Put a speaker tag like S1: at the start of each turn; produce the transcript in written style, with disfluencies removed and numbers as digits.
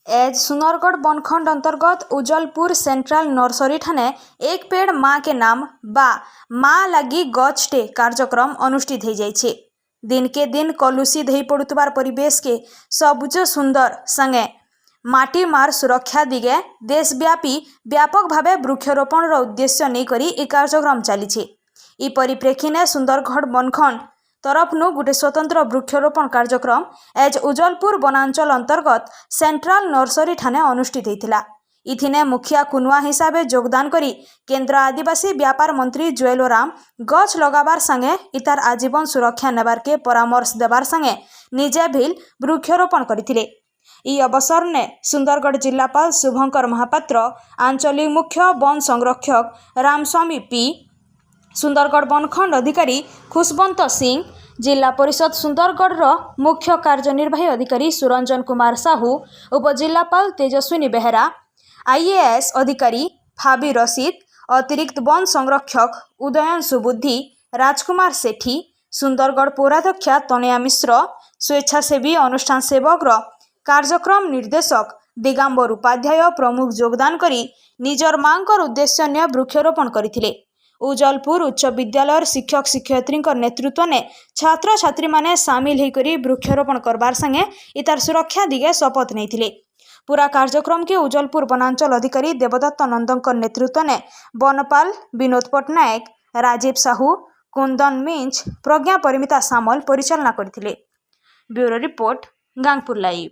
S1: As Sundargarh बनखंड अंतर्गत उजलपुर central nursery ठाने एक पेड़ माँ के नाम बा माँ लगी गछटे कार्यक्रम अनुष्ठित हो जाइए। दिन के दिन कलुषित हो पड़ुतबार परिवेश के सबुज सुंदर संगे माटी मार सुरक्षा दिगे देशव्यापी व्यापक भावे वृक्षरोपण उद्देश्य नहीं करी ए कार्यक्रम चली। इ परिप्रेक्षी ने सुंदरगढ़ बनखंड तरफनु गोटे स्वतंत्र वृक्षरोपण कार्यक्रम एज उजलपुर वनांचल अंतर्गत सेंट्रल नर्सरी ठाने अनुष्ठित होता। इथिने मुखिया कुनुआ हिसाब से योगदान करी केंद्र आदिवासी व्यापार मंत्री जुएल ओराम गछ लगाबार संगे इतार आजीवन सुरक्षा नेबार के परामर्श देबार संगे निजे भी वृक्षरोपण करथिले। इ अवसर ने सुंदरगढ़ जिलापाल शुभंकर महापात्र, आंचलिक मुख्य वन संरक्षक रामस्वामी पी, सुंदरगढ़ बनखंड अधिकारी खुशवंत सिंह, जिला परिषद सुंदरगढ़ मुख्य कार्यनिर्वाही अधिकारी सुरंजन कुमार साहू, उपजिलापाल तेजस्विनी बेहरा, आईएएस अधिकारी फाबी रशीद, अतिरिक्त वन संरक्षक उदयन सुबुद्धि, राजकुमार सेठी, सुंदरगढ़ पौराध्यक्षा तनया मिश्र, स्वेच्छासेवी अनुष्ठान सेवक कार्यक्रम निर्देशक दिगंबर उपाध्याय प्रमुख योगदान करी निजर मांकर उद्देश्य ने वृक्षरोपण करथिले। उजलपुर उच्च विद्यालय शिक्षक शिक्षयित्री नेतृत्व ने छात्र छात्री माने सामिल होकर वृक्षरोपण करबार संगे इतार सुरक्षा दिगे शपथ नहीं। पूरा कार्यक्रम के उजलपुर वनांचल अधिकारी देवदत्त नंदन नेतृत्व ने वनपाल विनोद पट्टनायक, राजीव साहू, कुंदन मिंच, प्रज्ञा परिमिता सामल परिचालना करथिले। Bureau report, Gangpur live.